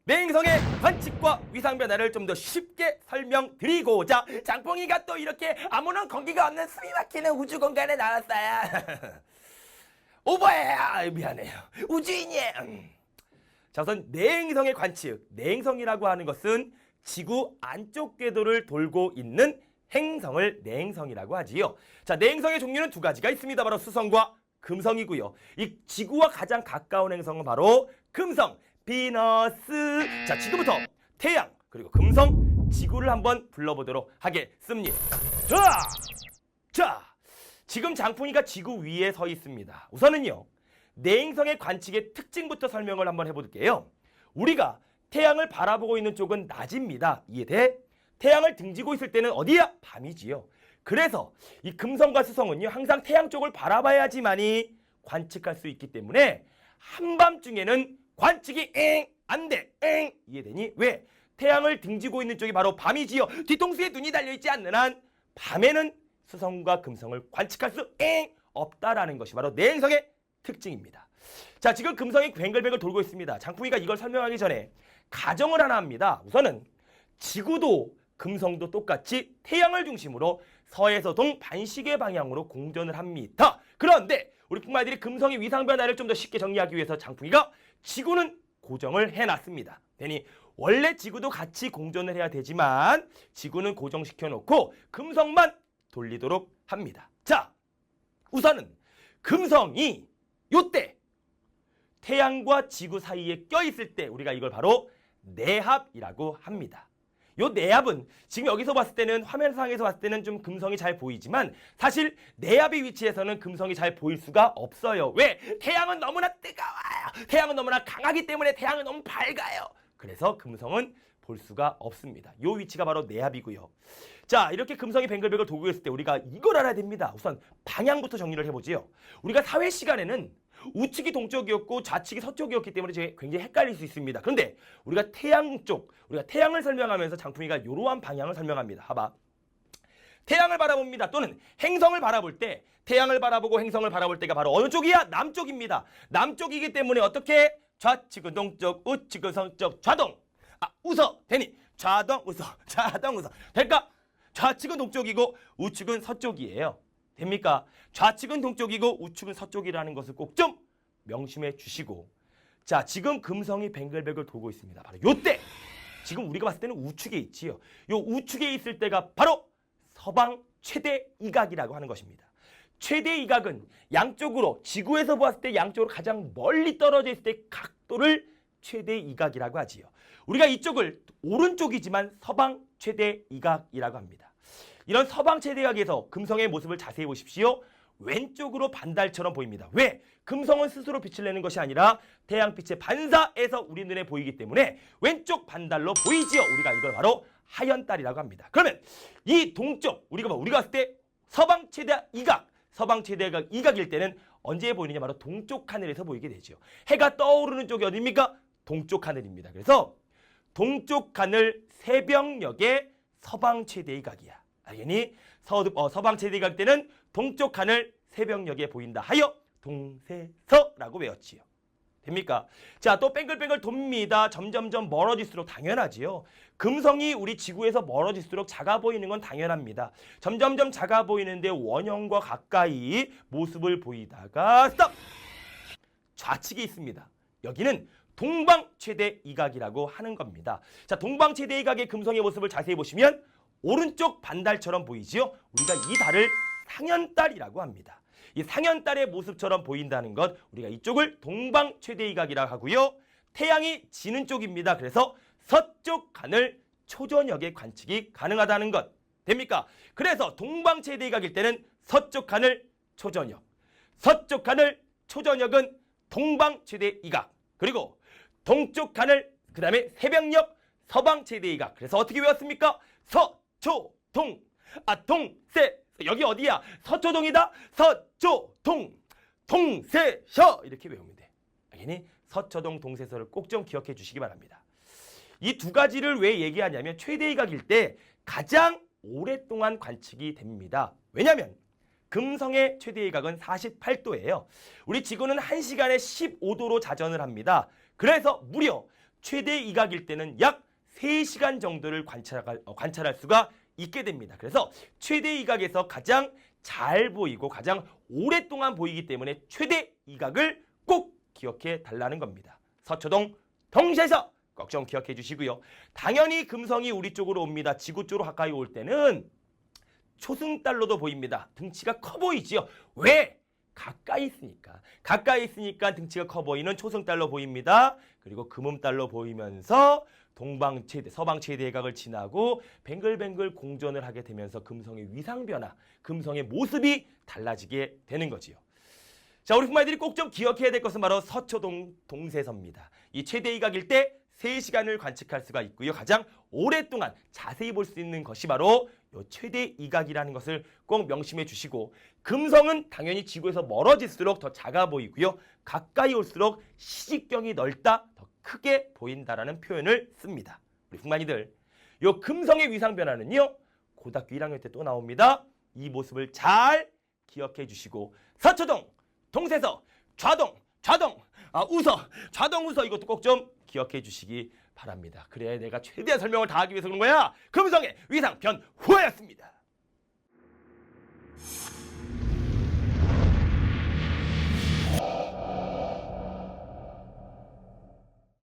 내행성의 관측과 위상 변화를 좀 더 쉽게 설명드리고자 장봉이가 또 이렇게 아무런 거기가 없는 숨이 막히는 우주 공간에 나왔어요. 오버해요. 미안해요. 우주인이에요. 자, 우선 내행성의 관측. 내행성이라고 하는 것은 지구 안쪽 궤도를 돌고 있는 행성을 내행성이라고 하지요. 자, 내행성의 종류는 두 가지가 있습니다. 바로 수성과 금성이고요. 이 지구와 가장 가까운 행성은 바로 금성, 비너스. 자, 지금부터 태양, 그리고 금성, 지구를 한번 불러보도록 하겠습니다. 자, 지금 장풍이가 지구 위에 서 있습니다. 우선은요, 내행성의 관측의 특징부터 설명을 한번 해볼게요. 우리가 태양을 바라보고 있는 쪽은 낮입니다. 이해돼? 태양을 등지고 있을 때는 어디야? 밤이지요. 그래서 이 금성과 수성은요, 항상 태양 쪽을 바라봐야지만이 관측할 수 있기 때문에 한밤중에는 관측이 안 돼. 이해되니? 왜? 태양을 등지고 있는 쪽이 바로 밤이지요. 뒤통수에 눈이 달려있지 않는 한 밤에는 수성과 금성을 관측할 수 없다라는 것이 바로 내행성의 특징입니다. 자, 지금 금성이 뱅글뱅글 돌고 있습니다. 장풍이가 이걸 설명하기 전에 가정을 하나 합니다. 우선은 지구도 금성도 똑같이 태양을 중심으로 서에서 동 반시계 방향으로 공전을 합니다. 그런데 우리 풍마들이 금성의 위상 변화를 좀 더 쉽게 정리하기 위해서 장풍이가 지구는 고정을 해놨습니다. 되니 원래 지구도 같이 공전을 해야 되지만 지구는 고정시켜 놓고 금성만 돌리도록 합니다. 자, 우선은 금성이 요때 태양과 지구 사이에 껴있을 때 우리가 이걸 바로 내합이라고 합니다. 요 내합은 지금 여기서 봤을 때는 화면상에서 봤을 때는 좀 금성이 잘 보이지만 사실 내합의 위치에서는 금성이 잘 보일 수가 없어요. 왜? 태양은 너무나 뜨거워요. 태양은 너무나 강하기 때문에 태양은 너무 밝아요. 그래서 금성은 볼 수가 없습니다. 요 위치가 바로 내합이고요. 자, 이렇게 금성이 뱅글뱅글 돌고 있을 때 우리가 이걸 알아야 됩니다. 우선 방향부터 정리를 해보지요. 우리가 사회 시간에는 우측이 동쪽이었고 좌측이 서쪽이었기 때문에 굉장히 헷갈릴 수 있습니다. 그런데 우리가 태양 쪽, 우리가 태양을 설명하면서 장풍이가 이러한 방향을 설명합니다. 봐봐. 태양을 바라봅니다. 또는 행성을 바라볼 때 태양을 바라보고 행성을 바라볼 때가 바로 어느 쪽이야? 남쪽입니다. 남쪽이기 때문에 어떻게? 좌측은 동쪽, 우측은 서쪽, 좌동. 웃어. 되니? 좌동, 웃어. 좌동, 웃어. 될까? 좌측은 동쪽이고 우측은 서쪽이에요. 됩니까? 좌측은 동쪽이고 우측은 서쪽이라는 것을 꼭 좀 명심해 주시고, 자, 지금 금성이 뱅글뱅글 돌고 있습니다. 바로 요때 지금 우리가 봤을 때는 우측에 있지요. 요 우측에 있을 때가 바로 서방 최대 이각이라고 하는 것입니다. 최대 이각은 양쪽으로 지구에서 보았을 때 양쪽으로 가장 멀리 떨어져 있을 때 각도를 최대 이각이라고 하지요. 우리가 이쪽을 오른쪽이지만 서방 최대 이각이라고 합니다. 이런 서방 최대각에서 금성의 모습을 자세히 보십시오. 왼쪽으로 반달처럼 보입니다. 왜? 금성은 스스로 빛을 내는 것이 아니라 태양빛의 반사에서 우리 눈에 보이기 때문에 왼쪽 반달로 보이지요. 우리가 이걸 바로 하얀달이라고 합니다. 그러면 이 동쪽, 우리가 봤을 때 서방 최대 이각, 서방 최대각 이각일 때는 언제 보이느냐? 바로 동쪽 하늘에서 보이게 되죠. 해가 떠오르는 쪽이 어디입니까? 동쪽 하늘입니다. 그래서 동쪽 하늘 새벽녘의 서방 최대 이각이야. 알겠니? 서방 최대이각 때는 동쪽 하늘 새벽녘에 보인다 하여 동세서라고 외웠지요. 됩니까? 자, 또 뱅글뱅글 돕니다. 점점점 멀어질수록 당연하지요. 금성이 우리 지구에서 멀어질수록 작아 보이는 건 당연합니다. 점점점 작아 보이는데 원형과 가까이 모습을 보이다가 스톱! 좌측에 있습니다. 여기는 동방 최대 이각이라고 하는 겁니다. 자, 동방 최대 이각의 금성의 모습을 자세히 보시면 오른쪽 반달처럼 보이지요? 우리가 이 달을 상현달이라고 합니다. 이 상현달의 모습처럼 보인다는 것, 우리가 이쪽을 동방 최대이각이라고 하고요. 태양이 지는 쪽입니다. 그래서 서쪽 하늘 초저녁에 관측이 가능하다는 것. 됩니까? 그래서 동방 최대이각일 때는 서쪽 하늘 초저녁, 서쪽 하늘 초저녁은 동방 최대이각, 그리고 동쪽 하늘, 그 다음에 새벽녘 서방 최대이각. 그래서 어떻게 외웠습니까? 서초동, 동세, 여기 어디야? 서초동이다. 서초동, 동세서 이렇게 외우면 돼. 알겠니? 서초동, 동세서를 꼭 좀 기억해 주시기 바랍니다. 이 두 가지를 왜 얘기하냐면 최대이각일 때 가장 오랫동안 관측이 됩니다. 왜냐하면 금성의 최대이각은 48도예요. 우리 지구는 1시간에 15도로 자전을 합니다. 그래서 무려 최대 이각일 때는 약 3시간 정도를 관찰할 수가 있게 됩니다. 그래서 최대 이각에서 가장 잘 보이고 가장 오랫동안 보이기 때문에 최대 이각을 꼭 기억해 달라는 겁니다. 서초동 동세서 꼭 좀 기억해 주시고요. 당연히 금성이 우리 쪽으로 옵니다. 지구 쪽으로 가까이 올 때는 초승달로도 보입니다. 등치가 커 보이지요. 왜? 가까이 있으니까. 가까이 있으니까 등치가 커 보이는 초승달로 보입니다. 그리고 금음달로 보이면서 동방최대, 서방최대각을 지나고 뱅글뱅글 공전을 하게 되면서 금성의 위상변화, 금성의 모습이 달라지게 되는 거지요. 자, 우리 부모님들이 꼭 좀 기억해야 될 것은 바로 서초동 동세서입니다. 이 최대 이각일 때 3시간을 관측할 수가 있고요. 가장 오랫동안 자세히 볼 수 있는 것이 바로 이 최대 이각이라는 것을 꼭 명심해 주시고, 금성은 당연히 지구에서 멀어질수록 더 작아 보이고요. 가까이 올수록 시직경이 넓다, 더 크게 보인다라는 표현을 씁니다. 우리 풍만이들, 이 금성의 위상 변화는요, 고등학교 1학년 때 또 나옵니다. 이 모습을 잘 기억해 주시고, 서초동 동세서 좌동 우서 좌동 우서 이것도 꼭 좀 기억해 주시기 바랍니다. 그래, 내가 최대한 설명을 다 하기 위해서 그런 거야. 금성의 위상 변화였습니다.